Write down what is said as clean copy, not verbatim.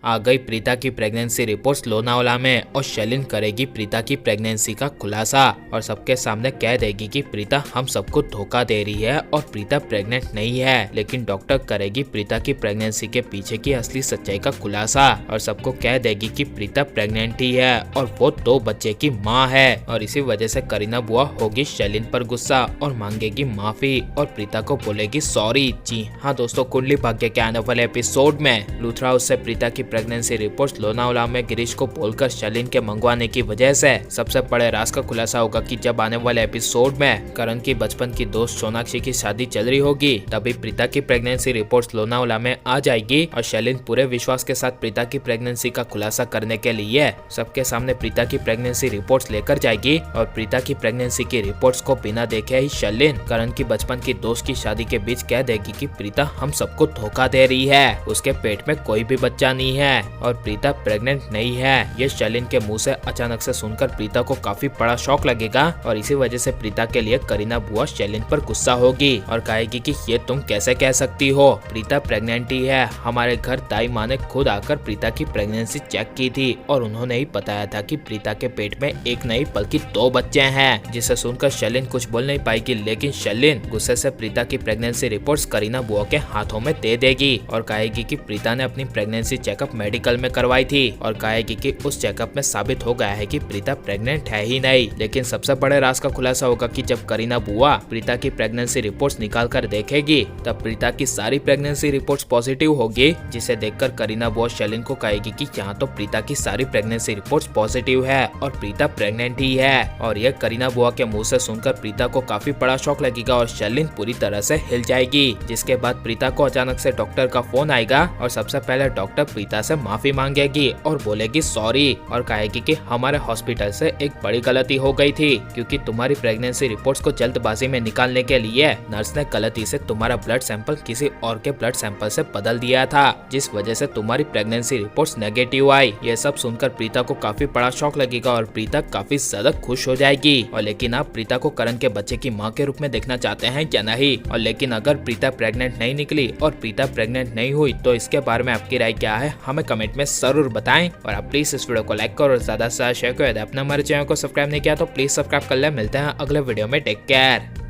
आ गई प्रीता की pregnancy reports Lonavala में और शैलिन करेगी प्रीता की प्रेगनेंसी का खुलासा और सबके सामने कह देगी कि प्रीता हम सबको धोखा दे रही है और प्रीता प्रेग्नेंट नहीं है, लेकिन डॉक्टर करेगी प्रीता की प्रेगनेंसी के पीछे की असली सच्चाई का खुलासा और सबको कह देगी कि प्रीता प्रेग्नेंट ही है और वो 2 बच्चे की माँ है। और इसी वजह से करीना बुआ होगी शैलिन पर गुस्सा और मांगेगी माफी और प्रीता को बोलेगी सॉरी। जी हाँ दोस्तों, कुंडली भाग्य के आने वाले एपिसोड में लूथरा हाउस से प्रीता की प्रेगनेंसी रिपोर्ट्स लोनावाला में गिरीश को बोलकर शैलिन के मंगवाने की वजह से सबसे बड़े राज का खुलासा होगा कि जब आने वाले एपिसोड में करण की बचपन की दोस्त सोनाक्षी की शादी चल रही होगी तभी प्रीता की प्रेगनेंसी रिपोर्ट्स लोनावाला में आ जाएगी और शैलिन पूरे विश्वास के साथ प्रीता की प्रेगनेंसी का खुलासा करने के लिए सबके सामने प्रीता की प्रेगनेंसी रिपोर्ट्स लेकर जाएगी। और प्रीता की प्रेगनेंसी की रिपोर्ट्स को बिना देखे ही शैलिन करण की बचपन की दोस्त की शादी के बीच कह देगी कि प्रीता हम सबको धोखा दे रही है, उसके पेट में कोई भी बच्चा नहीं है और प्रीता प्रेग्नेंट नहीं है। ये शैलिन के मुंह से अचानक से सुनकर प्रीता को काफी बड़ा शॉक लगेगा और इसी वजह से प्रीता के लिए करीना बुआ शैलिन पर गुस्सा होगी और कहेगी कि ये तुम कैसे कह सकती हो, प्रीता प्रेग्नेंट ही है। हमारे घर दाई माँ ने खुद आकर प्रीता की प्रेगनेंसी चेक की थी और उन्होंने ही बताया था कि प्रीता के पेट में एक नहीं बल्कि 2 बच्चे हैं। जिसे सुनकर शैलिन कुछ बोल नहीं पाएगी, लेकिन शैलिन गुस्से से प्रीता की प्रेगनेंसी रिपोर्ट्स करीना बुआ के हाथों में दे देगी और कहेगी कि प्रीता ने अपनी प्रेगनेंसी चेकअप मेडिकल में करवाई थी और कहेगी कि उस चेकअप में साबित हो गया है कि प्रीता प्रेग्नेंट है ही नहीं। लेकिन सबसे बड़े राज का खुलासा होगा कि जब करीना बुआ प्रीता की प्रेगनेंसी रिपोर्ट्स निकाल कर देखेगी तब प्रीता की सारी प्रेगनेंसी रिपोर्ट्स पॉजिटिव होगी, जिसे देखकर करीना बुआ शैलिन को कहेगी कि यहाँ तो प्रीता की सारी प्रेगनेंसी रिपोर्ट्स पॉजिटिव है और प्रीता प्रेग्नेंट ही है। और यह करीना बुआ के मुंह से सुनकर प्रीता को काफी बड़ा शॉक लगेगा और शैलिन पूरी तरह से हिल जाएगी। जिसके बाद प्रीता को अचानक से डॉक्टर का फोन आएगा और सबसे पहले डॉक्टर प्रीता से माफी मांगेगी और बोलेगी सॉरी और कहेगी कि हमारे हॉस्पिटल से एक बड़ी गलती हो गई थी क्योंकि तुम्हारी प्रेगनेंसी रिपोर्ट्स को जल्दबाजी में निकालने के लिए नर्स ने गलती से तुम्हारा ब्लड सैंपल किसी और के ब्लड सैंपल से बदल दिया था, जिस वजह से तुम्हारी प्रेगनेंसी रिपोर्ट्स नेगेटिव आई। ये सब सुनकर प्रीता को काफी बड़ा शॉक लगेगा और प्रीता काफी ज्यादा खुश हो जाएगी। और लेकिन आप प्रीता को करण के बच्चे की माँ के रूप में देखना चाहते हैं क्या नहीं? और लेकिन अगर प्रीता प्रेग्नेंट नहीं निकली और प्रीता प्रेग्नेंट नहीं हुई तो इसके बारे में आपकी राय क्या है, हमें कमेंट में जरूर बताएं। और आप प्लीज इस वीडियो को लाइक करो और ज्यादा से ज्यादा शेयर करो। यदि आपने हमारे चैनल को सब्सक्राइब नहीं किया तो प्लीज सब्सक्राइब कर ले। मिलते हैं अगले वीडियो में, टेक केयर।